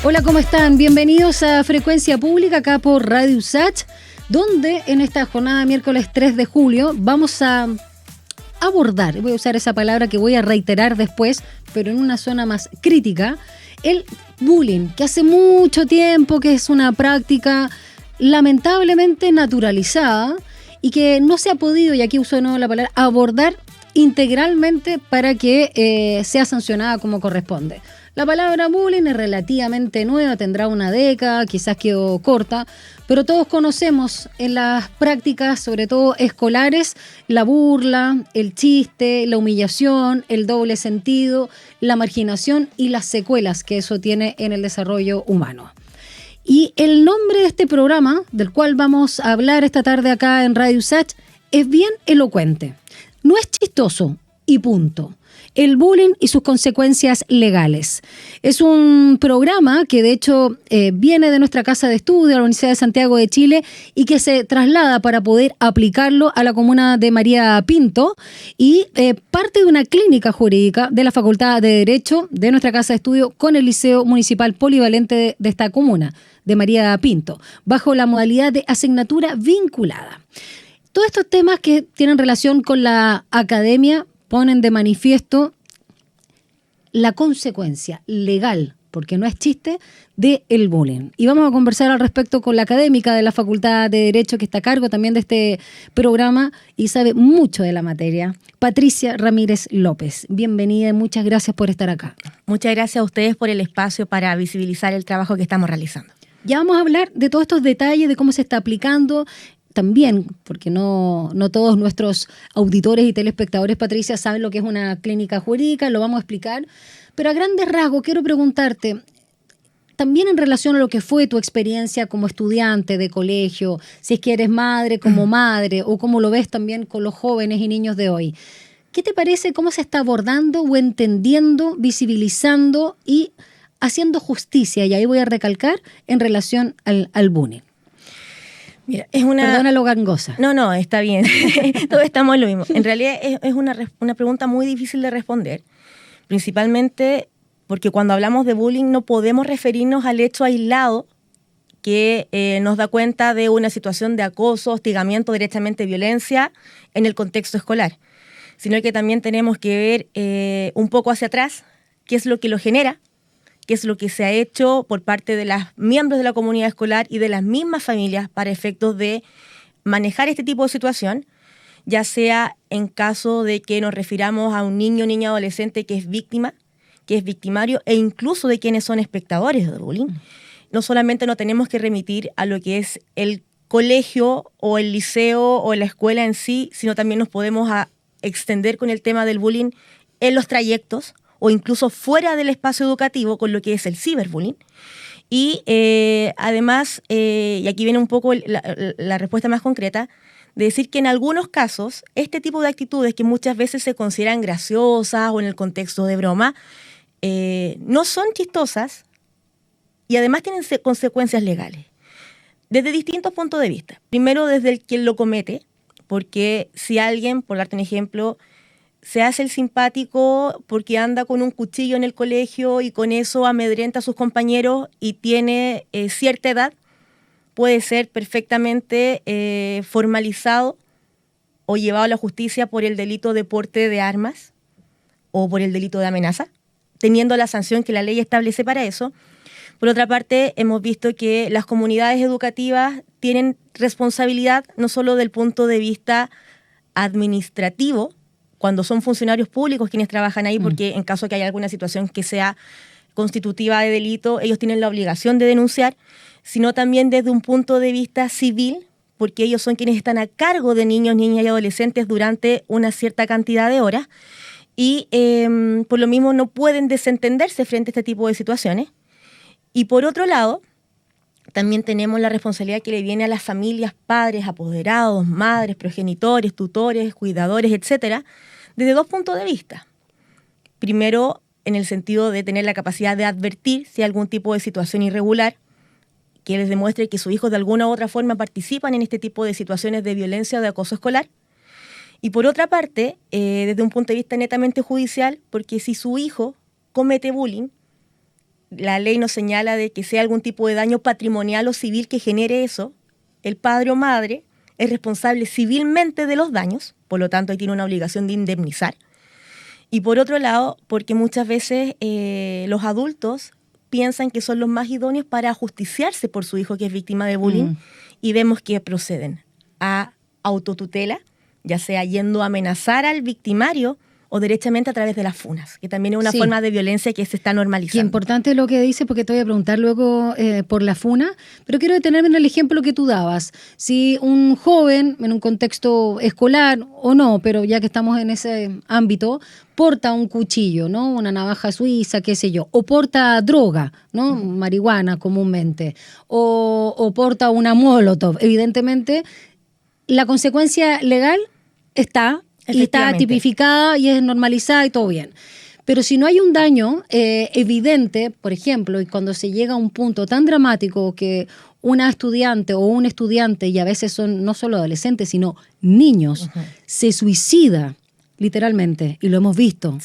Hola, ¿cómo están? Bienvenidos a Frecuencia Pública, acá por Radio USACH, donde en esta jornada miércoles 3 de julio vamos a abordar, voy a usar esa palabra que voy a reiterar después, pero en una zona más crítica, el bullying, que hace mucho tiempo que es una práctica lamentablemente naturalizada y que no se ha podido, y aquí uso de nuevo la palabra, abordar integralmente para que sea sancionada como corresponde. La palabra bullying es relativamente nueva, tendrá una década, quizás quedó corta, pero todos conocemos en las prácticas, sobre todo escolares, la burla, el chiste, la humillación, el doble sentido, la marginación y las secuelas que eso tiene en el desarrollo humano. Y el nombre de este programa, del cual vamos a hablar esta tarde acá en Radio USACH, es bien elocuente. No es chistoso y punto. El bullying y sus consecuencias legales. Es un programa que de hecho viene de nuestra casa de estudio, de la Universidad de Santiago de Chile, y que se traslada para poder aplicarlo a la comuna de María Pinto y parte de una clínica jurídica de la Facultad de Derecho de nuestra casa de estudio con el Liceo Municipal Polivalente de esta comuna, de María Pinto, bajo la modalidad de asignatura vinculada. Todos estos temas que tienen relación con la academia ponen de manifiesto la consecuencia legal, porque no es chiste, del bullying. Y vamos a conversar al respecto con la académica de la Facultad de Derecho, que está a cargo también de este programa y sabe mucho de la materia, Patricia Ramírez López. Bienvenida y muchas gracias por estar acá. Muchas gracias a ustedes por el espacio para visibilizar el trabajo que estamos realizando. Ya vamos a hablar de todos estos detalles, de cómo se está aplicando. También, porque no todos nuestros auditores y telespectadores, Patricia, saben lo que es una clínica jurídica, lo vamos a explicar. Pero a grandes rasgos quiero preguntarte, también en relación a lo que fue tu experiencia como estudiante de colegio, si es que eres madre como madre, o cómo lo ves también con los jóvenes y niños de hoy. ¿Qué te parece cómo se está abordando o entendiendo, visibilizando y haciendo justicia? Y ahí voy a recalcar en relación al bullying. Mira, es una... Perdona lo gangosa. No, está bien. Todos estamos en lo mismo. En realidad es una pregunta muy difícil de responder, principalmente porque cuando hablamos de bullying no podemos referirnos al hecho aislado que nos da cuenta de una situación de acoso, hostigamiento, directamente violencia en el contexto escolar, sino que también tenemos que ver un poco hacia atrás qué es lo que lo genera, qué es lo que se ha hecho por parte de los miembros de la comunidad escolar y de las mismas familias para efectos de manejar este tipo de situación, ya sea en caso de que nos refiramos a un niño o niña adolescente que es víctima, que es victimario, e incluso de quienes son espectadores de bullying. No solamente nos tenemos que remitir a lo que es el colegio o el liceo o la escuela en sí, sino también nos podemos extender con el tema del bullying en los trayectos, o incluso fuera del espacio educativo con lo que es el ciberbullying. Y además, y aquí viene un poco la respuesta más concreta, de decir que en algunos casos este tipo de actitudes que muchas veces se consideran graciosas o en el contexto de broma, no son chistosas y además tienen consecuencias legales. Desde distintos puntos de vista. Primero, desde el quien lo comete, porque si alguien, por darte un ejemplo, se hace el simpático porque anda con un cuchillo en el colegio y con eso amedrenta a sus compañeros y tiene cierta edad, puede ser perfectamente formalizado o llevado a la justicia por el delito de porte de armas o por el delito de amenaza, teniendo la sanción que la ley establece para eso. Por otra parte, hemos visto que las comunidades educativas tienen responsabilidad no solo del punto de vista administrativo, cuando son funcionarios públicos quienes trabajan ahí, porque en caso de que haya alguna situación que sea constitutiva de delito, ellos tienen la obligación de denunciar, sino también desde un punto de vista civil, porque ellos son quienes están a cargo de niños, niñas y adolescentes durante una cierta cantidad de horas, y por lo mismo no pueden desentenderse frente a este tipo de situaciones. Y por otro lado, también tenemos la responsabilidad que le viene a las familias, padres, apoderados, madres, progenitores, tutores, cuidadores, etcétera, desde dos puntos de vista. Primero, en el sentido de tener la capacidad de advertir si hay algún tipo de situación irregular que les demuestre que sus hijos de alguna u otra forma participan en este tipo de situaciones de violencia o de acoso escolar. Y por otra parte, desde un punto de vista netamente judicial, porque si su hijo comete bullying, la ley nos señala de que sea algún tipo de daño patrimonial o civil que genere eso, el padre o madre es responsable civilmente de los daños, por lo tanto ahí tiene una obligación de indemnizar. Y por otro lado, porque muchas veces los adultos piensan que son los más idóneos para ajusticiarse por su hijo que es víctima de bullying y vemos que proceden a autotutela, ya sea yendo a amenazar al victimario o derechamente a través de las funas, que también es una forma de violencia que se está normalizando. Qué importante lo que dice, porque te voy a preguntar luego por la funa, pero quiero detenerme en el ejemplo que tú dabas. Si un joven, en un contexto escolar o no, pero ya que estamos en ese ámbito, porta un cuchillo, ¿no? Una navaja suiza, qué sé yo, o porta droga, ¿no? Marihuana comúnmente, o porta una molotov, evidentemente, la consecuencia legal está y está tipificada y es normalizada y todo bien. Pero si no hay un daño evidente, por ejemplo, y cuando se llega a un punto tan dramático que una estudiante o un estudiante, y a veces son no solo adolescentes, sino niños, se suicida, literalmente, y lo hemos visto,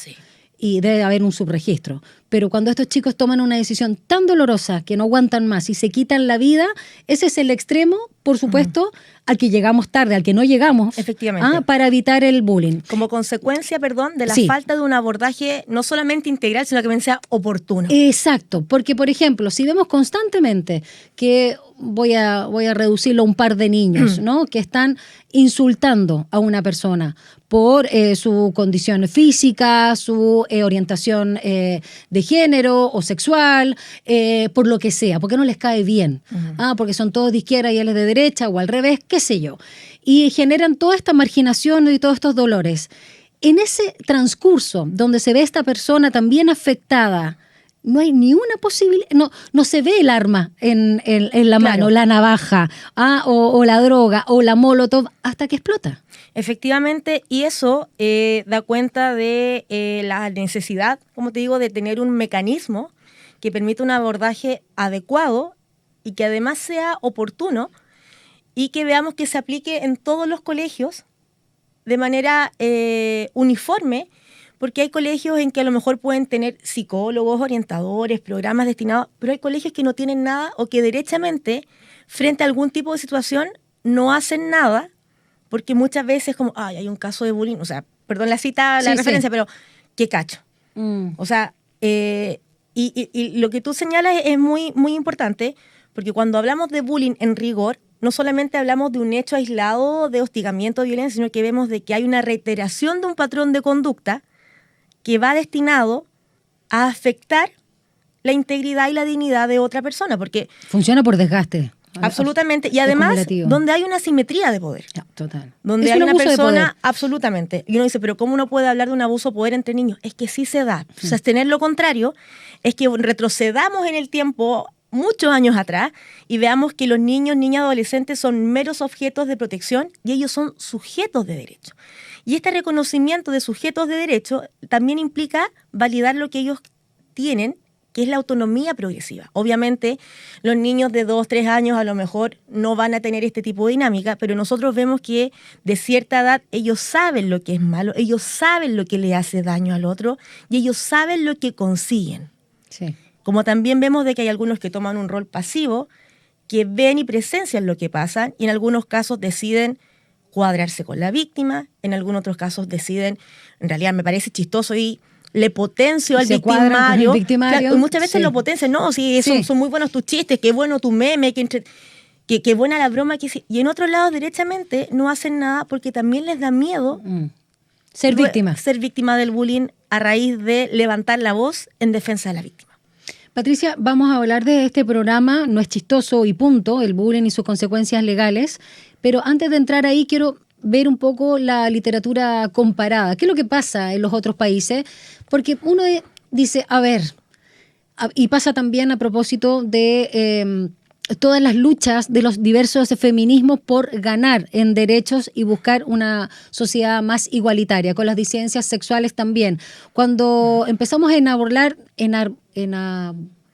y debe haber un subregistro. Pero cuando estos chicos toman una decisión tan dolorosa que no aguantan más y se quitan la vida, ese es el extremo, por supuesto, al que llegamos tarde, al que no llegamos, efectivamente, para evitar el bullying. Como consecuencia, de la falta de un abordaje no solamente integral, sino que también sea oportuno. Exacto, porque por ejemplo, si vemos constantemente que voy a reducirlo a un par de niños, ¿no? Que están insultando a una persona por su condición física, su orientación de género o sexual, por lo que sea, porque no les cae bien, porque son todos de izquierda y él es de derecha o al revés, qué sé yo. Y generan toda esta marginación y todos estos dolores. En ese transcurso donde se ve esta persona también afectada, no hay ni una posibilidad, no se ve el arma en la mano, la navaja, o la droga, o la molotov, hasta que explota. Efectivamente, y eso da cuenta de la necesidad, como te digo, de tener un mecanismo que permita un abordaje adecuado y que además sea oportuno y que veamos que se aplique en todos los colegios de manera uniforme, porque hay colegios en que a lo mejor pueden tener psicólogos, orientadores, programas destinados, pero hay colegios que no tienen nada o que derechamente, frente a algún tipo de situación, no hacen nada, porque muchas veces como, hay un caso de bullying, o sea, perdón la cita, la referencia, pero qué cacho. O sea, y lo que tú señalas es muy, muy importante, porque cuando hablamos de bullying en rigor, no solamente hablamos de un hecho aislado de hostigamiento, de violencia, sino que vemos de que hay una reiteración de un patrón de conducta que va destinado a afectar la integridad y la dignidad de otra persona, porque funciona por desgaste. Absolutamente, y además donde hay una asimetría de poder. Total. Donde es hay un una abuso persona, de poder. absolutamente. Y uno dice, pero ¿cómo uno puede hablar de un abuso de poder entre niños? Es que sí se da. Sostener lo contrario es que retrocedamos en el tiempo muchos años atrás y veamos que los niños, niñas, adolescentes son meros objetos de protección y ellos son sujetos de derecho. Y este reconocimiento de sujetos de derecho también implica validar lo que ellos tienen, que es la autonomía progresiva. Obviamente, los niños de 2, 3 años a lo mejor no van a tener este tipo de dinámica, pero nosotros vemos que de cierta edad ellos saben lo que es malo, ellos saben lo que le hace daño al otro y ellos saben lo que consiguen. Sí. Como también vemos de que hay algunos que toman un rol pasivo, que ven y presencian lo que pasa y en algunos casos deciden cuadrarse con la víctima, en algunos otros casos deciden, en realidad me parece chistoso y le potencio al victimario. Claro, y muchas veces lo potencian, no, sí, son muy buenos tus chistes, qué bueno tu meme, qué buena la broma. Y en otros lados, derechamente, no hacen nada porque también les da miedo ser víctima. Ser víctima del bullying a raíz de levantar la voz en defensa de la víctima. Patricia, vamos a hablar de este programa, no es chistoso y punto, el bullying y sus consecuencias legales, pero antes de entrar ahí quiero ver un poco la literatura comparada. ¿Qué es lo que pasa en los otros países? Porque uno dice, a ver, y pasa también a propósito de todas las luchas de los diversos feminismos por ganar en derechos y buscar una sociedad más igualitaria, con las disidencias sexuales también. Cuando empezamos a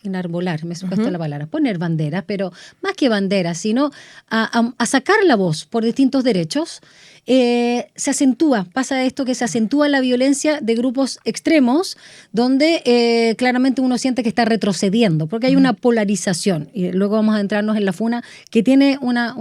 enarbolar, me cuesta la palabra, poner banderas, pero más que banderas, sino a sacar la voz por distintos derechos, se acentúa, pasa esto que se acentúa la violencia de grupos extremos, donde claramente uno siente que está retrocediendo, porque hay una polarización, y luego vamos a entrarnos en la funa, que tiene una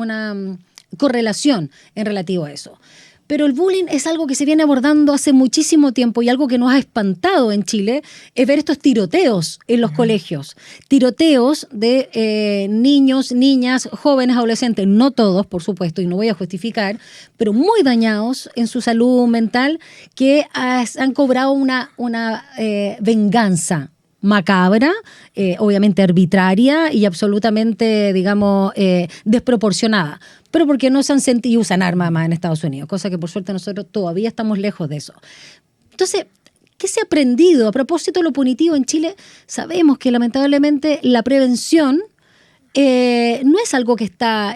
correlación en relativo a eso. Pero el bullying es algo que se viene abordando hace muchísimo tiempo y algo que nos ha espantado en Chile es ver estos tiroteos en los colegios. Tiroteos de niños, niñas, jóvenes, adolescentes, no todos, por supuesto, y no voy a justificar, pero muy dañados en su salud mental que han cobrado una venganza macabra, obviamente arbitraria y absolutamente, digamos, desproporcionada. Pero porque no se han sentido y usan armas más en Estados Unidos, cosa que por suerte nosotros todavía estamos lejos de eso. Entonces, ¿qué se ha aprendido? A propósito de lo punitivo en Chile, sabemos que lamentablemente la prevención no es algo que está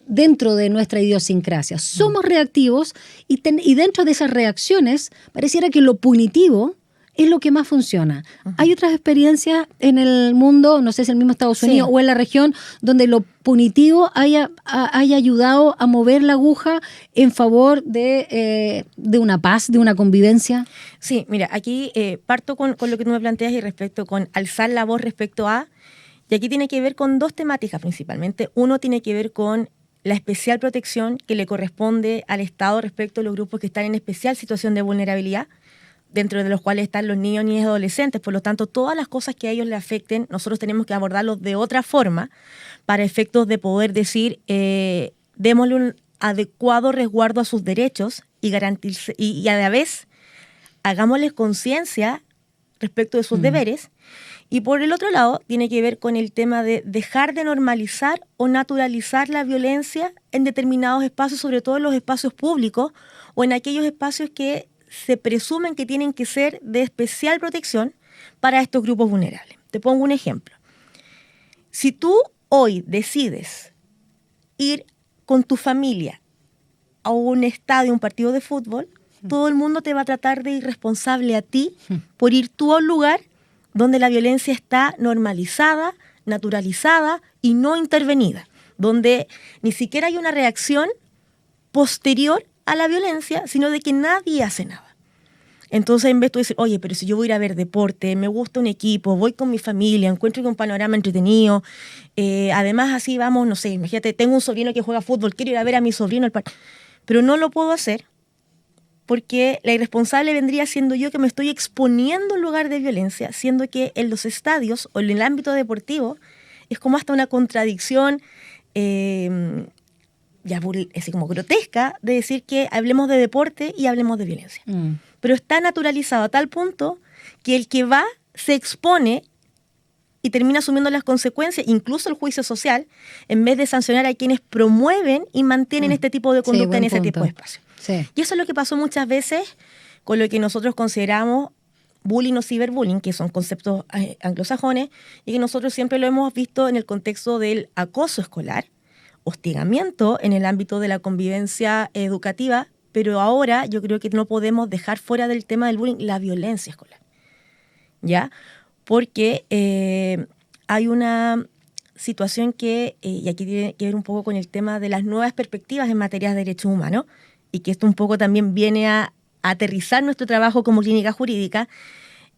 dentro de nuestra idiosincrasia. Somos reactivos y dentro de esas reacciones pareciera que lo punitivo es lo que más funciona. Hay otras experiencias en el mundo, no sé si el mismo Estados Unidos o en la región, donde lo punitivo haya ayudado a mover la aguja en favor de una paz, de una convivencia. Sí, mira, aquí parto con lo que tú me planteas y respecto con alzar la voz respecto a, y aquí tiene que ver con dos temáticas principalmente. Uno tiene que ver con la especial protección que le corresponde al Estado respecto a los grupos que están en especial situación de vulnerabilidad, dentro de los cuales están los niños, niñas y adolescentes. Por lo tanto, todas las cosas que a ellos le afecten, nosotros tenemos que abordarlos de otra forma para efectos de poder decir, démosle un adecuado resguardo a sus derechos y a la vez hagámosles conciencia respecto de sus deberes. Y por el otro lado, tiene que ver con el tema de dejar de normalizar o naturalizar la violencia en determinados espacios, sobre todo en los espacios públicos o en aquellos espacios que se presumen que tienen que ser de especial protección para estos grupos vulnerables. Te pongo un ejemplo. Si tú hoy decides ir con tu familia a un estadio, un partido de fútbol, todo el mundo te va a tratar de irresponsable a ti por ir tú a un lugar donde la violencia está normalizada, naturalizada y no intervenida, donde ni siquiera hay una reacción posterior a la violencia, sino de que nadie hace nada. Entonces, en vez de decir, oye, pero si yo voy a ir a ver deporte, me gusta un equipo, voy con mi familia, encuentro un panorama entretenido, además así vamos, no sé, imagínate, tengo un sobrino que juega fútbol, quiero ir a ver a mi sobrino al parque, pero no lo puedo hacer porque la irresponsable vendría siendo yo, que me estoy exponiendo en lugar de violencia, siendo que en los estadios o en el ámbito deportivo es como hasta una contradicción ya así como grotesca de decir que hablemos de deporte y hablemos de violencia. Pero está naturalizado a tal punto que el que va se expone y termina asumiendo las consecuencias, incluso el juicio social, en vez de sancionar a quienes promueven y mantienen este tipo de conducta en ese tipo de espacios. Sí. Y eso es lo que pasó muchas veces con lo que nosotros consideramos bullying o ciberbullying, que son conceptos anglosajones, y que nosotros siempre lo hemos visto en el contexto del acoso escolar, hostigamiento en el ámbito de la convivencia educativa, pero ahora yo creo que no podemos dejar fuera del tema del bullying la violencia escolar, ¿ya? Porque hay una situación que, y aquí tiene que ver un poco con el tema de las nuevas perspectivas en materia de derechos humanos, y que esto un poco también viene a aterrizar nuestro trabajo como clínica jurídica,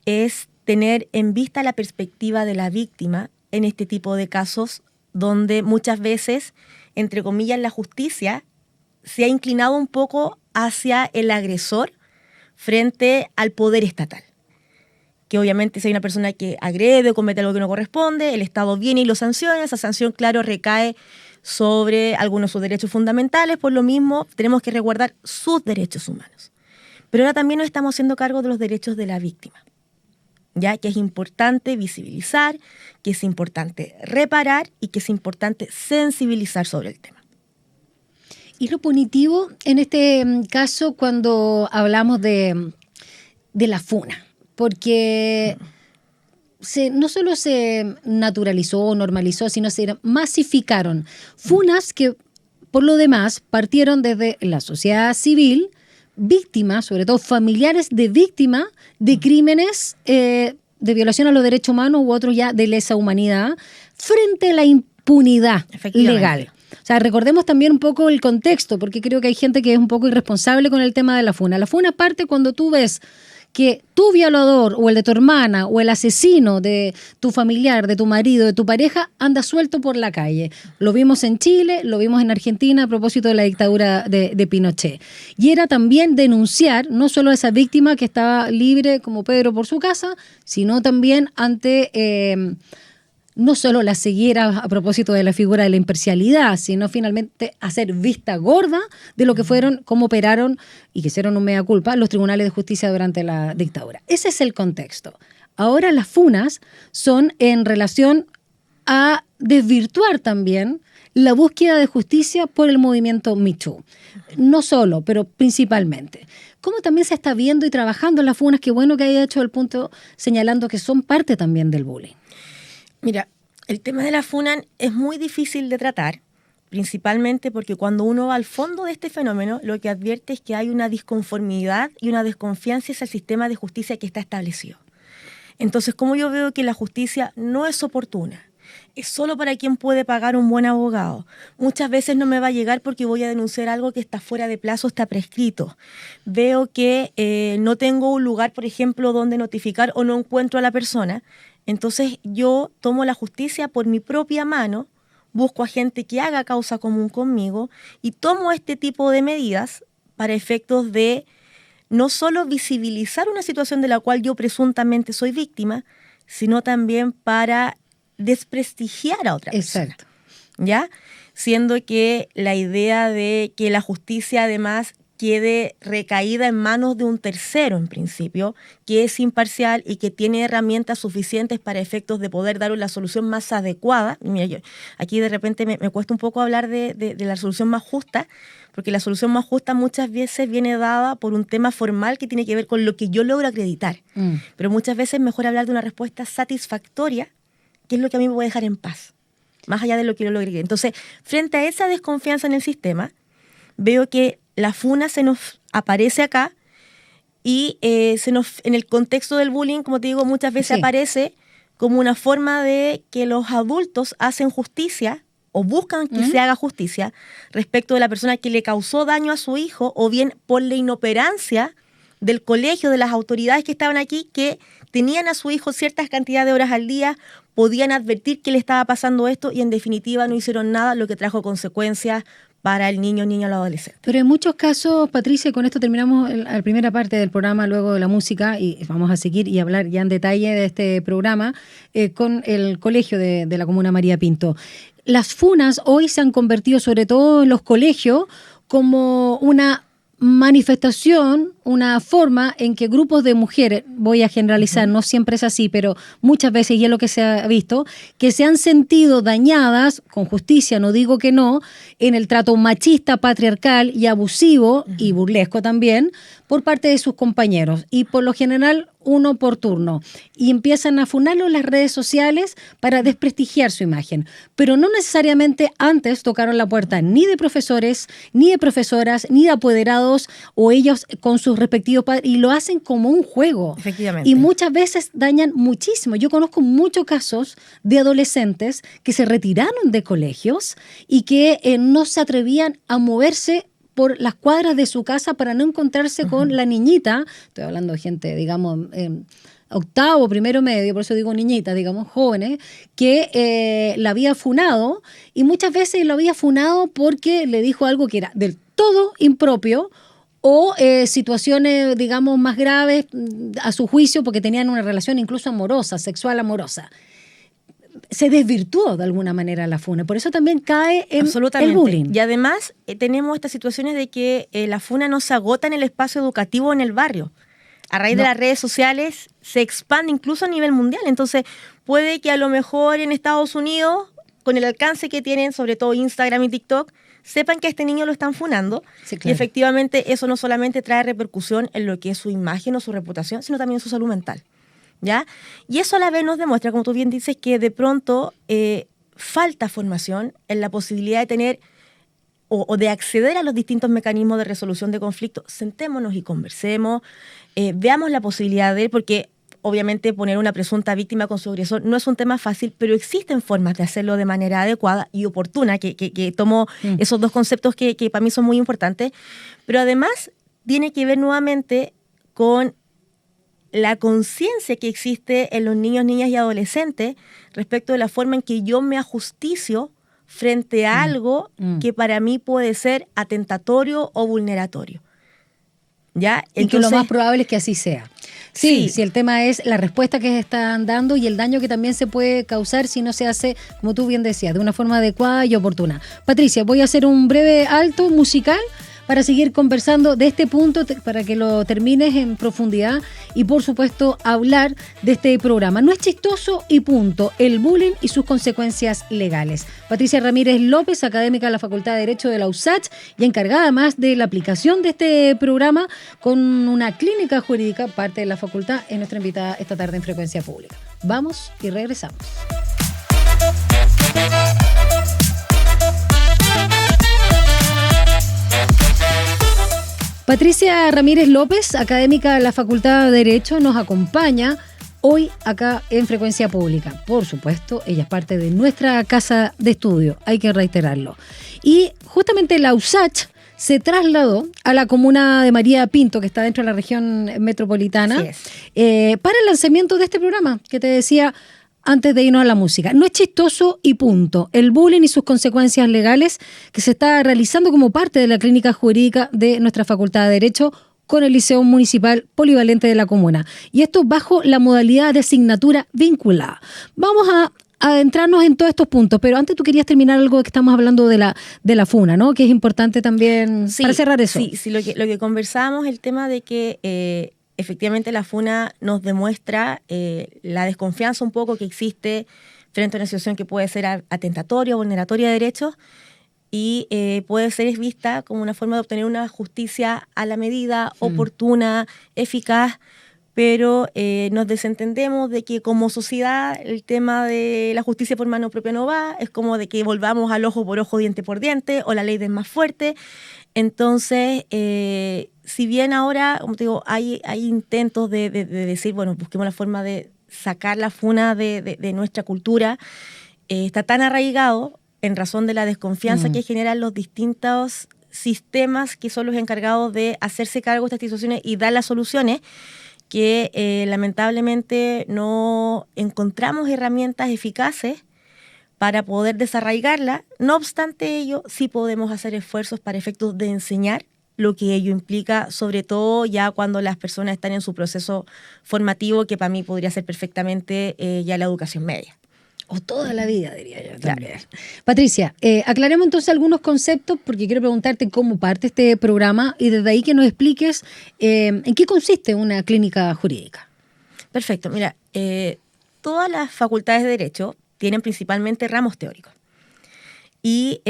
es tener en vista la perspectiva de la víctima en este tipo de casos, donde muchas veces, entre comillas, la justicia se ha inclinado un poco hacia el agresor frente al poder estatal. Que obviamente si hay una persona que agrede o comete algo que no corresponde, el Estado viene y lo sanciona, esa sanción, claro, recae sobre algunos de sus derechos fundamentales, por lo mismo tenemos que resguardar sus derechos humanos. Pero ahora también nos estamos haciendo cargo de los derechos de la víctima, ya que es importante visibilizar, que es importante reparar y que es importante sensibilizar sobre el tema. Y lo punitivo en este caso cuando hablamos de la funa, porque no solo se naturalizó o normalizó, sino se masificaron funas que por lo demás partieron desde la sociedad civil, víctimas, sobre todo familiares de víctimas de crímenes de violación a los derechos humanos u otros ya de lesa humanidad frente a la impunidad legal. O sea, recordemos también un poco el contexto, porque creo que hay gente que es un poco irresponsable con el tema de la funa. La funa parte cuando tú ves que tu violador o el de tu hermana o el asesino de tu familiar, de tu marido, de tu pareja, anda suelto por la calle. Lo vimos en Chile, lo vimos en Argentina a propósito de la dictadura de Pinochet. Y era también denunciar no solo a esa víctima que estaba libre como Pedro por su casa, sino también ante... no solo la ceguera a propósito de la figura de la imparcialidad, sino finalmente hacer vista gorda de lo que fueron, cómo operaron y que hicieron un mea culpa los tribunales de justicia durante la dictadura. Ese es el contexto. Ahora las funas son en relación a desvirtuar también la búsqueda de justicia por el movimiento Me Too. No solo, pero principalmente. ¿Cómo también se está viendo y trabajando en las funas? Qué bueno que haya hecho el punto señalando que son parte también del bullying. Mira, el tema de la funa es muy difícil de tratar, principalmente porque cuando uno va al fondo de este fenómeno, lo que advierte es que hay una disconformidad y una desconfianza hacia el sistema de justicia que está establecido. Entonces, como yo veo que la justicia no es oportuna, es solo para quien puede pagar un buen abogado. Muchas veces no me va a llegar porque voy a denunciar algo que está fuera de plazo, está prescrito. Veo que no tengo un lugar, por ejemplo, donde notificar o no encuentro a la persona. Entonces yo tomo la justicia por mi propia mano, busco a gente que haga causa común conmigo y tomo este tipo de medidas para efectos de no solo visibilizar una situación de la cual yo presuntamente soy víctima, sino también para desprestigiar a otra persona. Exacto. ¿Ya? Siendo que la idea de que la justicia además quede recaída en manos de un tercero en principio, que es imparcial y que tiene herramientas suficientes para efectos de poder dar una solución más adecuada. Y mira, aquí de repente me cuesta un poco hablar de la solución más justa, porque la solución más justa muchas veces viene dada por un tema formal que tiene que ver con lo que yo logro acreditar. Pero muchas veces es mejor hablar de una respuesta satisfactoria, que es lo que a mí me puede dejar en paz, más allá de lo que yo logré. Entonces, frente a esa desconfianza en el sistema, veo que la funa se nos aparece acá y en el contexto del bullying, como te digo, muchas veces aparece como una forma de que los adultos hacen justicia o buscan que se haga justicia respecto de la persona que le causó daño a su hijo, o bien por la inoperancia del colegio, de las autoridades que estaban aquí, que tenían a su hijo ciertas cantidades de horas al día, podían advertir que le estaba pasando esto y en definitiva no hicieron nada, lo que trajo consecuencias para el niño o adolescente. Pero en muchos casos, Patricia, con esto terminamos la primera parte del programa, luego de la música, y vamos a seguir y hablar ya en detalle de este programa con el colegio de la Comuna María Pinto. Las funas hoy se han convertido, sobre todo en los colegios, como una manifestación, una forma en que grupos de mujeres, voy a generalizar, no siempre es así, pero muchas veces, y es lo que se ha visto, que se han sentido dañadas, con justicia, no digo que no, en el trato machista, patriarcal y abusivo, y burlesco también, por parte de sus compañeros, y por lo general uno por turno, y empiezan a funarlo en las redes sociales para desprestigiar su imagen, pero no necesariamente antes tocaron la puerta ni de profesores, ni de profesoras, ni de apoderados, o ellos con sus respectivos padres, y lo hacen como un juego. Efectivamente. Y muchas veces dañan muchísimo. Yo conozco muchos casos de adolescentes que se retiraron de colegios y que no se atrevían a moverse por las cuadras de su casa para no encontrarse con la niñita. Estoy hablando de gente, digamos, octavo, primero medio, por eso digo niñita, digamos, jóvenes, que la había funado, y muchas veces lo había funado porque le dijo algo que era del todo impropio, o situaciones, digamos, más graves a su juicio porque tenían una relación incluso amorosa, sexual amorosa. Se desvirtuó de alguna manera la funa, por eso también cae en el bullying. Y además tenemos estas situaciones de que la funa no se agota en el espacio educativo en el barrio. A raíz de las redes sociales se expande incluso a nivel mundial. Entonces puede que a lo mejor en Estados Unidos, con el alcance que tienen, sobre todo Instagram y TikTok, sepan que a este niño lo están funando. Sí, claro. Y efectivamente eso no solamente trae repercusión en lo que es su imagen o su reputación, sino también en su salud mental. ¿Ya? Y eso a la vez nos demuestra, como tú bien dices, que de pronto falta formación en la posibilidad de tener o de acceder a los distintos mecanismos de resolución de conflictos. Sentémonos y conversemos, veamos la posibilidad de, porque obviamente poner una presunta víctima con su agresor no es un tema fácil, pero existen formas de hacerlo de manera adecuada y oportuna, que tomo esos dos conceptos que para mí son muy importantes, pero además tiene que ver nuevamente con la conciencia que existe en los niños, niñas y adolescentes respecto de la forma en que yo me ajusticio frente a algo que para mí puede ser atentatorio o vulneratorio. ¿Ya? Y que lo más probable es que así sea. Sí, si el tema es la respuesta que están dando y el daño que también se puede causar si no se hace, como tú bien decías, de una forma adecuada y oportuna. Patricia, voy a hacer un breve alto musical para seguir conversando de este punto, para que lo termines en profundidad y, por supuesto, hablar de este programa. No es chistoso y punto, el bullying y sus consecuencias legales. Patricia Ramírez López, académica de la Facultad de Derecho de la USACH y encargada más de la aplicación de este programa con una clínica jurídica, parte de la facultad, es nuestra invitada esta tarde en Frecuencia Pública. Vamos y regresamos. Patricia Ramírez López, académica de la Facultad de Derecho, nos acompaña hoy acá en Frecuencia Pública. Por supuesto, ella es parte de nuestra casa de estudio, hay que reiterarlo. Y justamente la USACH se trasladó a la comuna de María Pinto, que está dentro de la región metropolitana, para el lanzamiento de este programa, que te decía antes de irnos a la música. No es chistoso y punto. El bullying y sus consecuencias legales, que se está realizando como parte de la clínica jurídica de nuestra Facultad de Derecho con el Liceo Municipal Polivalente de la comuna. Y esto bajo la modalidad de asignatura vinculada. Vamos a adentrarnos en todos estos puntos, pero antes tú querías terminar algo que estamos hablando de la FUNA, ¿no? Que es importante también para cerrar eso. Sí, lo que conversamos, el tema de que efectivamente la FUNA nos demuestra la desconfianza un poco que existe frente a una situación que puede ser atentatoria o vulneratoria de derechos y puede ser vista como una forma de obtener una justicia a la medida, oportuna, eficaz, pero nos desentendemos de que como sociedad el tema de la justicia por mano propia no va, es como de que volvamos al ojo por ojo, diente por diente, o la ley del más fuerte. Entonces, si bien ahora, como te digo, hay intentos de decir, bueno, busquemos la forma de sacar la FUNA de nuestra cultura, está tan arraigado en razón de la desconfianza que generan los distintos sistemas que son los encargados de hacerse cargo de estas situaciones y dar las soluciones, que lamentablemente no encontramos herramientas eficaces para poder desarraigarla. No obstante ello, sí podemos hacer esfuerzos para efectos de enseñar lo que ello implica, sobre todo ya cuando las personas están en su proceso formativo, que para mí podría ser perfectamente ya la educación media. O toda la vida, diría yo también. Claro. Patricia, aclaremos entonces algunos conceptos, porque quiero preguntarte cómo parte este programa y desde ahí que nos expliques en qué consiste una clínica jurídica. Perfecto. Mira, todas las facultades de Derecho tienen principalmente ramos teóricos. Y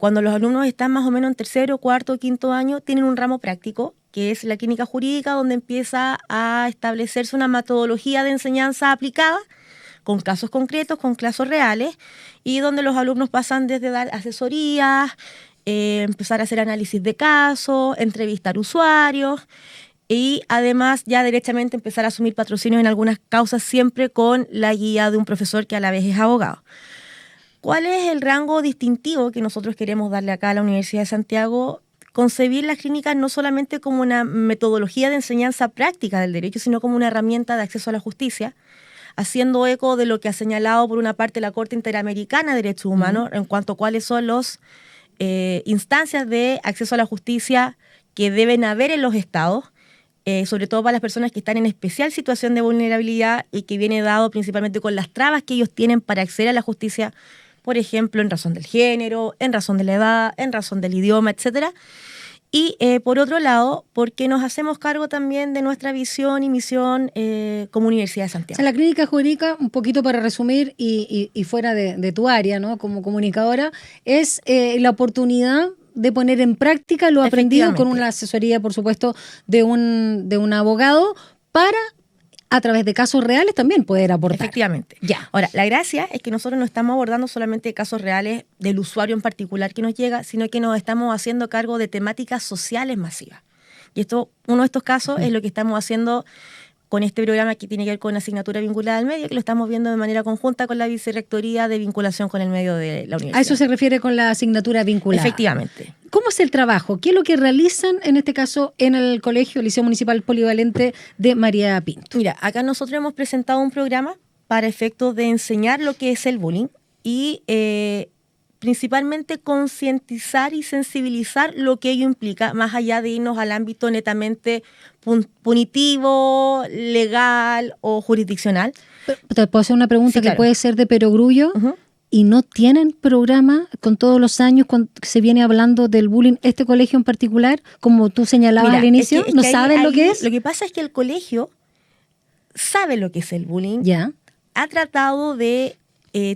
cuando los alumnos están más o menos en tercero, cuarto, quinto año, tienen un ramo práctico, que es la clínica jurídica, donde empieza a establecerse una metodología de enseñanza aplicada, con casos concretos, con casos reales, y donde los alumnos pasan desde dar asesorías, empezar a hacer análisis de casos, entrevistar usuarios, y además ya directamente empezar a asumir patrocinios en algunas causas, siempre con la guía de un profesor que a la vez es abogado. ¿Cuál es el rango distintivo que nosotros queremos darle acá a la Universidad de Santiago? Concebir las clínicas no solamente como una metodología de enseñanza práctica del derecho, sino como una herramienta de acceso a la justicia, haciendo eco de lo que ha señalado por una parte la Corte Interamericana de Derechos Humanos en cuanto a cuáles son las instancias de acceso a la justicia que deben haber en los estados, sobre todo para las personas que están en especial situación de vulnerabilidad y que viene dado principalmente con las trabas que ellos tienen para acceder a la justicia, por ejemplo, en razón del género, en razón de la edad, en razón del idioma, etcétera. Y por otro lado, porque nos hacemos cargo también de nuestra visión y misión como Universidad de Santiago. O sea, la clínica jurídica, un poquito para resumir y fuera de tu área, ¿no? Como comunicadora, es la oportunidad de poner en práctica lo aprendido con una asesoría, por supuesto, de un abogado para, a través de casos reales, también poder aportar. Efectivamente. Ya. Ahora, la gracia es que nosotros no estamos abordando solamente casos reales del usuario en particular que nos llega, sino que nos estamos haciendo cargo de temáticas sociales masivas. Y uno de estos casos es lo que estamos haciendo con este programa que tiene que ver con asignatura vinculada al medio, que lo estamos viendo de manera conjunta con la Vicerrectoría de Vinculación con el Medio de la Universidad. A eso se refiere con la asignatura vinculada. Efectivamente. ¿Cómo es el trabajo? ¿Qué es lo que realizan, en este caso, en el Colegio Liceo Municipal Polivalente de María Pinto? Mira, acá nosotros hemos presentado un programa para efectos de enseñar lo que es el bullying y principalmente concientizar y sensibilizar lo que ello implica, más allá de irnos al ámbito netamente punitivo, legal o jurisdiccional. ¿Te puedo hacer una pregunta que puede ser de perogrullo? ¿Y no tienen programa con todos los años cuando se viene hablando del bullying, este colegio en particular, como tú señalabas al inicio? ¿No saben lo que es? Lo que pasa es que el colegio sabe lo que es el bullying. Ya. Ha tratado de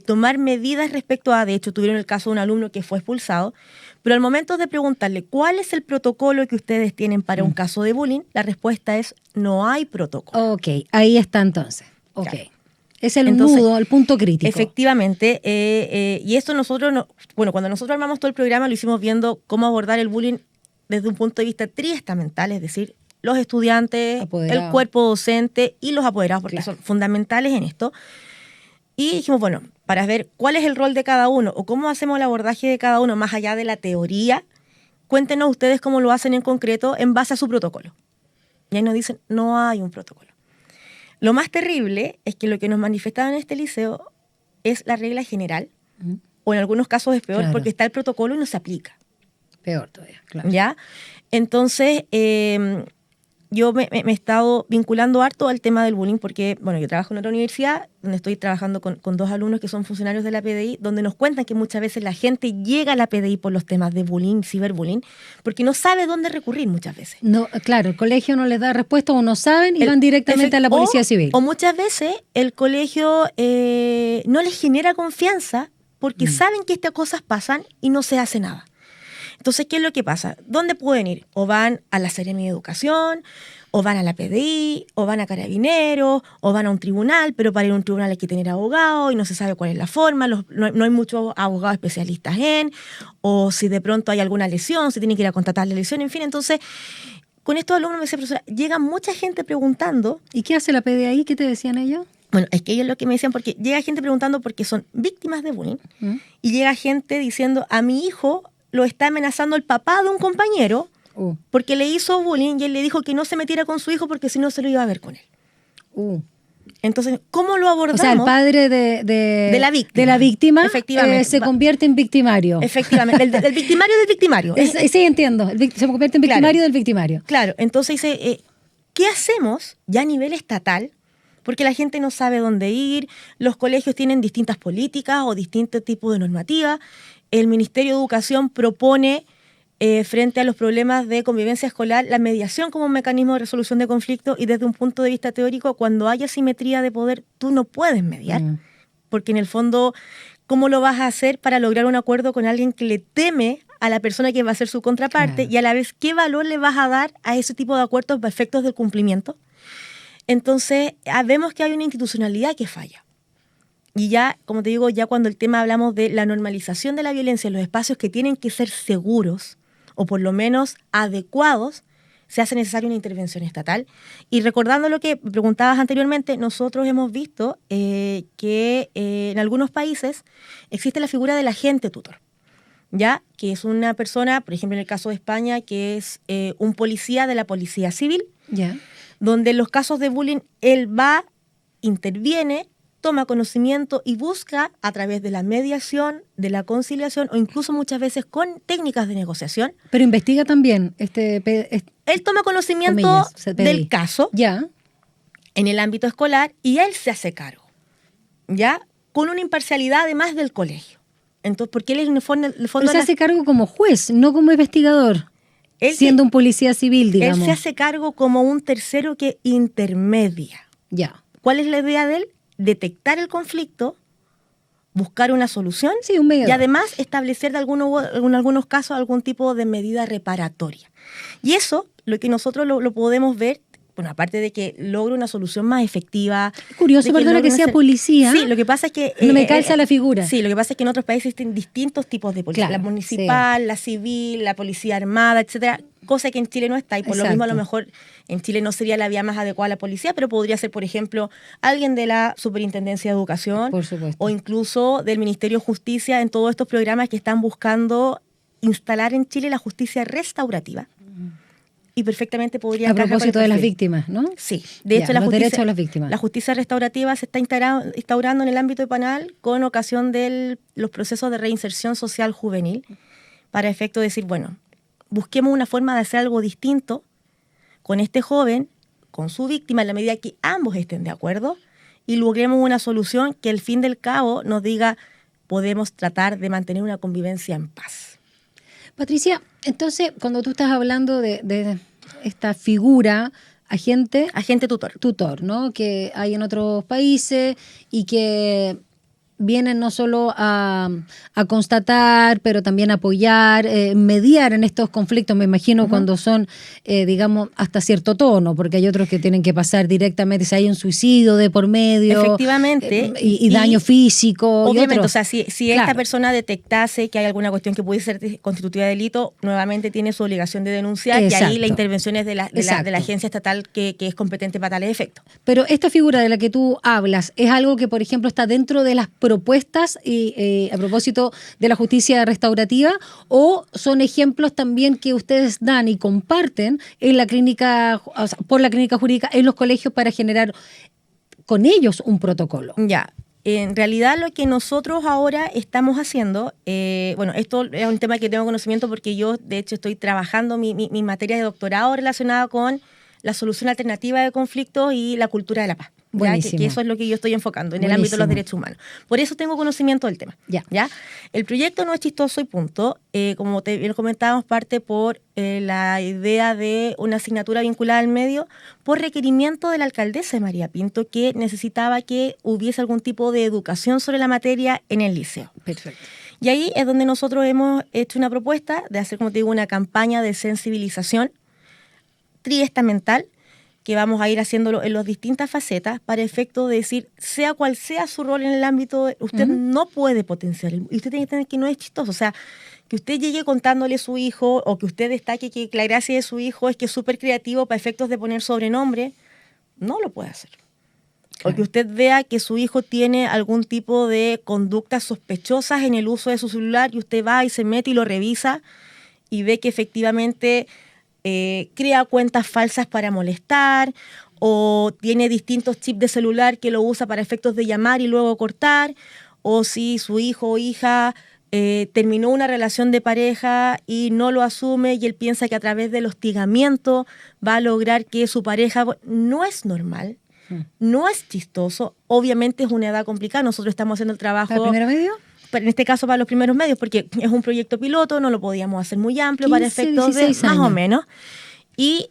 tomar medidas respecto a, de hecho, tuvieron el caso de un alumno que fue expulsado, pero al momento de preguntarle cuál es el protocolo que ustedes tienen para un caso de bullying, la respuesta es no hay protocolo. Ok, ahí está entonces. Ok. Claro. Es el nudo, el punto crítico. Efectivamente, y esto nosotros, cuando nosotros armamos todo el programa lo hicimos viendo cómo abordar el bullying desde un punto de vista triestamental, es decir, los estudiantes, el cuerpo docente y los apoderados, porque son fundamentales en esto. Y dijimos, bueno, para ver cuál es el rol de cada uno o cómo hacemos el abordaje de cada uno más allá de la teoría, cuéntenos ustedes cómo lo hacen en concreto en base a su protocolo. Y ahí nos dicen, no hay un protocolo. Lo más terrible es que lo que nos manifestaban en este liceo es la regla general, o en algunos casos es peor porque está el protocolo y no se aplica. Peor todavía, claro. ¿Ya? Entonces, yo me he estado vinculando harto al tema del bullying porque, bueno, yo trabajo en otra universidad donde estoy trabajando con 2 alumnos que son funcionarios de la PDI, donde nos cuentan que muchas veces la gente llega a la PDI por los temas de bullying, ciberbullying, porque no sabe dónde recurrir muchas veces. No, claro, el colegio no les da respuesta o no saben y van directamente a la policía civil. O muchas veces el colegio no les genera confianza porque saben que estas cosas pasan y no se hace nada. Entonces, ¿qué es lo que pasa? ¿Dónde pueden ir? O van a la Seremia de Educación, o van a la PDI, o van a Carabineros, o van a un tribunal, pero para ir a un tribunal hay que tener abogado y no se sabe cuál es la forma, no hay muchos abogados especialistas o si de pronto hay alguna lesión, se tiene que ir a contratar la lesión, en fin. Entonces, con estos alumnos me decía, profesora, llega mucha gente preguntando. ¿Y qué hace la PDI? ¿Qué te decían ellos? Bueno, es que ellos lo que me decían, porque llega gente preguntando porque son víctimas de bullying, y llega gente diciendo, a mi hijo lo está amenazando el papá de un compañero porque le hizo bullying y él le dijo que no se metiera con su hijo porque si no se lo iba a ver con él. Entonces, ¿cómo lo abordamos? O sea, el padre de la víctima efectivamente, se convierte en victimario. Efectivamente, del victimario del victimario. Sí, entiendo. Se convierte en victimario del victimario. Claro, entonces dice, ¿qué hacemos ya a nivel estatal? Porque la gente no sabe dónde ir, los colegios tienen distintas políticas o distintos tipos de normativas. El Ministerio de Educación propone, frente a los problemas de convivencia escolar, la mediación como un mecanismo de resolución de conflictos y desde un punto de vista teórico, cuando hay asimetría de poder, tú no puedes mediar. Porque en el fondo, ¿cómo lo vas a hacer para lograr un acuerdo con alguien que le teme a la persona que va a ser su contraparte y a la vez qué valor le vas a dar a ese tipo de acuerdos para efectos del cumplimiento? Entonces, vemos que hay una institucionalidad que falla. Y ya, como te digo, ya cuando el tema hablamos de la normalización de la violencia en los espacios que tienen que ser seguros o por lo menos adecuados, se hace necesaria una intervención estatal. Y recordando lo que preguntabas anteriormente, nosotros hemos visto que en algunos países existe la figura del agente tutor, ¿ya? Que es una persona, por ejemplo en el caso de España, que es un policía de la policía civil, donde en los casos de bullying él va, interviene, toma conocimiento y busca a través de la mediación, de la conciliación o incluso muchas veces con técnicas de negociación. Pero investiga también. Él toma conocimiento del caso en el ámbito escolar y él se hace cargo, ¿ya? Con una imparcialidad además del colegio. Entonces, porque él en el fondo se hace cargo como juez, no como investigador. Siendo un policía civil, digamos. Él se hace cargo como un tercero que intermedia. ¿Cuál es la idea de él? Detectar el conflicto, buscar una solución y además establecer en algunos casos algún tipo de medida reparatoria. Y eso, lo que nosotros lo podemos ver, bueno, aparte de que logra una solución más efectiva. Curioso, perdona que sea policía. Sí, lo que pasa es que... no me calza la figura. Sí, lo que pasa es que en otros países existen distintos tipos de policía. La municipal, la civil, la policía armada, etcétera. cosa que en Chile no está, y por lo mismo a lo mejor en Chile no sería la vía más adecuada a la policía, pero podría ser, por ejemplo, alguien de la Superintendencia de Educación o incluso del Ministerio de Justicia en todos estos programas que están buscando instalar en Chile la justicia restaurativa. Y perfectamente podría... A propósito de las víctimas, ¿no? Sí. De hecho, los derechos de las víctimas. La justicia restaurativa se está instaurando en el ámbito penal con ocasión de los procesos de reinserción social juvenil, para efecto de decir, bueno, busquemos una forma de hacer algo distinto con este joven, con su víctima, en la medida que ambos estén de acuerdo, y logremos una solución que al fin del cabo nos diga, podemos tratar de mantener una convivencia en paz. Patricia, entonces, cuando tú estás hablando de esta figura, agente tutor, ¿no? Que hay en otros países y que vienen no solo a constatar, pero también a apoyar, mediar en estos conflictos, me imagino, cuando son, digamos, hasta cierto tono, porque hay otros que tienen que pasar directamente, si hay un suicidio de por medio. Efectivamente. Y daño físico. Obviamente, y otros. O sea, si esta persona detectase que hay alguna cuestión que puede ser constitutiva de delito, nuevamente tiene su obligación de denunciar. Exacto. Y ahí la intervención es de la agencia estatal que es competente para tales efectos. Pero esta figura de la que tú hablas, ¿es algo que, por ejemplo, está dentro de las propuestas y a propósito de la justicia restaurativa, o son ejemplos también que ustedes dan y comparten en la clínica, o sea, por la clínica jurídica en los colegios para generar con ellos un protocolo? Ya. En realidad lo que nosotros ahora estamos haciendo, bueno, esto es un tema que tengo conocimiento porque yo de hecho estoy trabajando mi materia de doctorado relacionada con la solución alternativa de conflictos y la cultura de la paz. Que eso es lo que yo estoy enfocando en el ámbito de los derechos humanos. Por eso tengo conocimiento del tema. ¿Ya? El proyecto no es chistoso y punto. Como bien comentábamos, parte por la idea de una asignatura vinculada al medio por requerimiento de la alcaldesa de María Pinto, que necesitaba que hubiese algún tipo de educación sobre la materia en el liceo. Perfecto. Y ahí es donde nosotros hemos hecho una propuesta de hacer, como te digo, una campaña de sensibilización triestamental, que vamos a ir haciéndolo en las distintas facetas para efecto de decir, sea cual sea su rol en el ámbito, usted no puede potenciar, y usted tiene que tener que no es chistoso, o sea, que usted llegue contándole a su hijo o que usted destaque que la gracia de su hijo es que es súper creativo para efectos de poner sobrenombre, no lo puede hacer. Claro. O que usted vea que su hijo tiene algún tipo de conductas sospechosas en el uso de su celular y usted va y se mete y lo revisa y ve que efectivamente crea cuentas falsas para molestar o tiene distintos chips de celular que lo usa para efectos de llamar y luego cortar, o si su hijo o hija terminó una relación de pareja y no lo asume y él piensa que a través del hostigamiento va a lograr que su pareja... No es normal, no es chistoso, obviamente es una edad complicada, nosotros estamos haciendo el trabajo... ¿Para el primer medio? En este caso para los primeros medios, porque es un proyecto piloto, no lo podíamos hacer muy amplio 15, para efectos de años. Más o menos. Y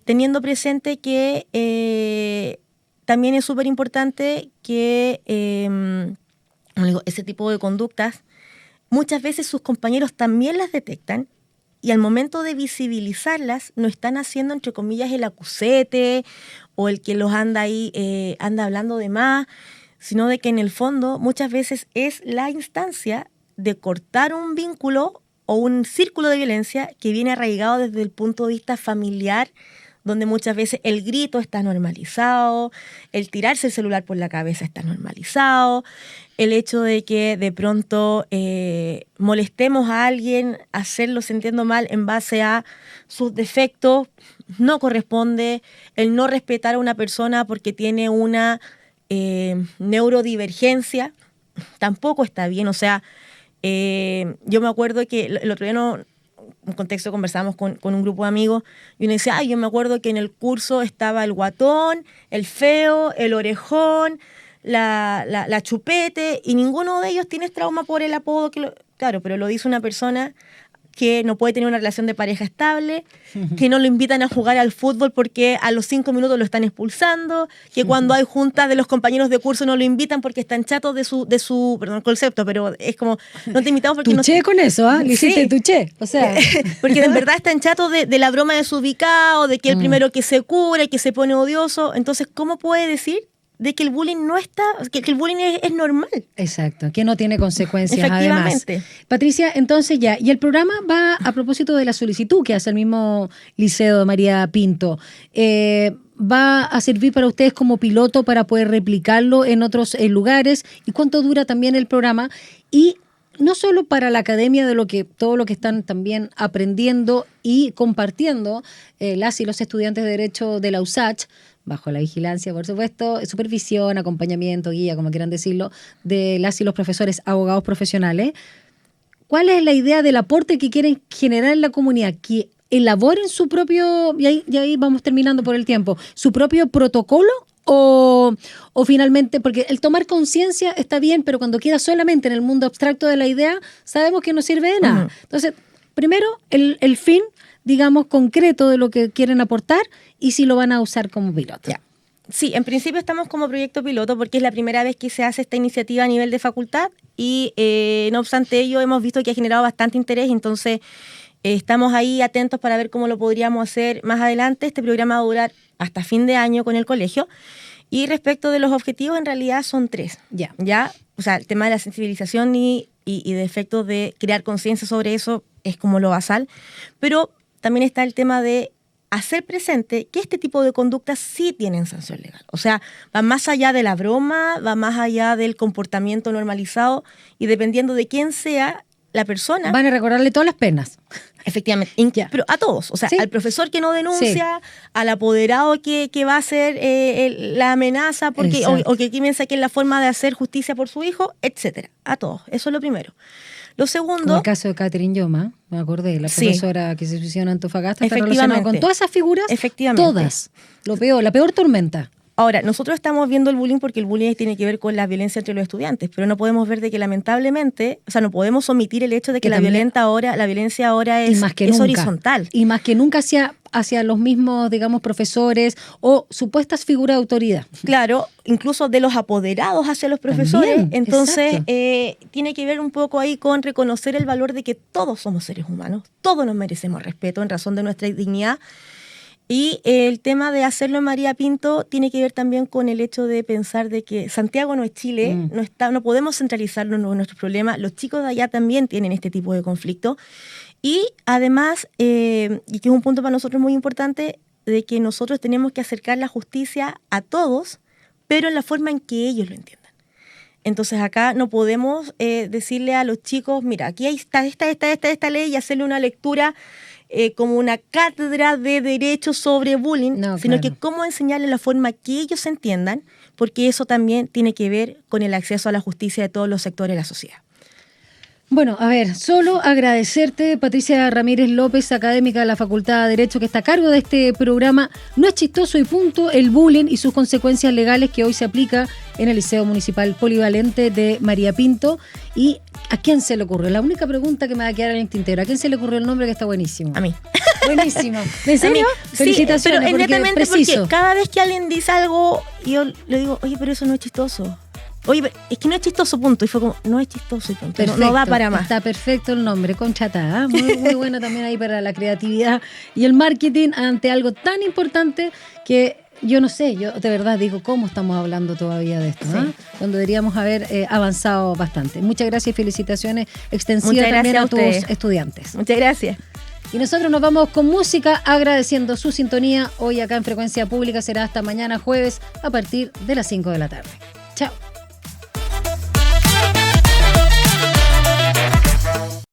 teniendo presente que también es súper importante que ese tipo de conductas, muchas veces sus compañeros también las detectan y al momento de visibilizarlas no están haciendo, entre comillas, el acusete o el que los anda ahí, anda hablando de más, sino de que en el fondo muchas veces es la instancia de cortar un vínculo o un círculo de violencia que viene arraigado desde el punto de vista familiar, donde muchas veces el grito está normalizado, el tirarse el celular por la cabeza está normalizado, el hecho de que de pronto molestemos a alguien, hacerlo sintiendo mal en base a sus defectos, no corresponde, el no respetar a una persona porque tiene una neurodivergencia, tampoco está bien. O sea, yo me acuerdo que el otro día en un contexto conversábamos con un grupo de amigos y uno decía, yo me acuerdo que en el curso estaba el guatón, el feo, el orejón, la chupete, y ninguno de ellos tiene trauma por el apodo. Claro, pero lo dice una persona que no puede tener una relación de pareja estable, que no lo invitan a jugar al fútbol porque a los 5 minutos lo están expulsando, que cuando hay juntas de los compañeros de curso no lo invitan porque están chatos de su perdón el concepto, pero es como, no te invitamos porque... Tuché con eso, ¿ah? ¿Eh? Le hiciste tuché, o sea... porque de verdad están chatos de la broma de su ubicado, de que el primero que se cura y que se pone odioso. Entonces, ¿cómo puede decir de que el bullying no está, que el bullying es normal. Exacto, que no tiene consecuencias Efectivamente. además. Patricia, entonces ya, y el programa va a propósito de la solicitud que hace el mismo Liceo de María Pinto. ¿Va a servir para ustedes como piloto para poder replicarlo en otros lugares? ¿Y cuánto dura también el programa? Y no solo para la academia de todo lo que están también aprendiendo y compartiendo las y los estudiantes de Derecho de la USACH, bajo la vigilancia, por supuesto, supervisión, acompañamiento, guía, como quieran decirlo, de las y los profesores abogados profesionales. ¿Cuál es la idea del aporte que quieren generar en la comunidad? Que elaboren su propio, y ahí vamos terminando por el tiempo, su propio protocolo o finalmente, porque el tomar conciencia está bien, pero cuando queda solamente en el mundo abstracto de la idea, sabemos que no sirve de nada. Entonces, primero, el fin, digamos, concreto de lo que quieren aportar y si lo van a usar como piloto. Ya. Sí, en principio estamos como proyecto piloto porque es la primera vez que se hace esta iniciativa a nivel de facultad y no obstante ello hemos visto que ha generado bastante interés, entonces estamos ahí atentos para ver cómo lo podríamos hacer más adelante. Este programa va a durar hasta fin de año con el colegio. Y respecto de los objetivos, en realidad son 3. ¿Ya? O sea, el tema de la sensibilización y de efectos de crear conciencia sobre eso es como lo basal. Pero también está el tema de hacer presente que este tipo de conductas sí tienen sanción legal. O sea, va más allá de la broma, va más allá del comportamiento normalizado y dependiendo de quién sea la persona... Van a recordarle todas las penas. Efectivamente, pero a todos, o sea, ¿sí? Al profesor que no denuncia, sí, al apoderado que va a hacer la amenaza porque o que piensa que es la forma de hacer justicia por su hijo, etcétera, a todos, eso es lo primero. Lo segundo... Como el caso de Catherine Yoma, me acordé, la profesora que se suicidó en Antofagasta, está relacionada con todas esas figuras, todas, la peor tormenta. Ahora, nosotros estamos viendo el bullying porque el bullying tiene que ver con la violencia entre los estudiantes, pero no podemos ver de que lamentablemente, o sea, no podemos omitir el hecho de que la violencia ahora es horizontal. Y más que nunca hacia los mismos, digamos, profesores o supuestas figuras de autoridad. Claro, incluso de los apoderados hacia los profesores. También, entonces, tiene que ver un poco ahí con reconocer el valor de que todos somos seres humanos, todos nos merecemos respeto en razón de nuestra dignidad. Y el tema de hacerlo en María Pinto tiene que ver también con el hecho de pensar de que Santiago no es Chile, no podemos centralizarnos en nuestros problemas, los chicos de allá también tienen este tipo de conflicto. Y además, y que es un punto para nosotros muy importante, de que nosotros tenemos que acercar la justicia a todos, pero en la forma en que ellos lo entiendan. Entonces acá no podemos decirle a los chicos, mira, aquí está esta ley y hacerle una lectura como una cátedra de derecho sobre bullying, sino que cómo enseñarle la forma que ellos entiendan, porque eso también tiene que ver con el acceso a la justicia de todos los sectores de la sociedad. Bueno, a ver, solo agradecerte, Patricia Ramírez López, académica de la Facultad de Derecho, que está a cargo de este programa. No es chistoso y punto el bullying y sus consecuencias legales que hoy se aplica en el Liceo Municipal Polivalente de María Pinto. ¿Y a quién se le ocurrió? La única pregunta que me va a quedar en el tintero. ¿A quién se le ocurrió el nombre que está buenísimo? A mí. Buenísimo. ¿En serio? Felicitaciones. Sí, pero netamente porque cada vez que alguien dice algo, yo le digo, oye, pero eso no es chistoso. Oye, es que no es chistoso, punto. Y fue como, no es chistoso y punto. Perfecto, no da para más. Está perfecto el nombre, Conchata. Muy, muy bueno también ahí para la creatividad y el marketing ante algo tan importante que yo no sé, yo de verdad digo, ¿cómo estamos hablando todavía de esto? Sí. Cuando deberíamos haber avanzado bastante. Muchas gracias y felicitaciones extensivas también a tus estudiantes. Muchas gracias. Y nosotros nos vamos con música agradeciendo su sintonía. Hoy acá en Frecuencia Pública será hasta mañana jueves a partir de las 5 de la tarde. Chao.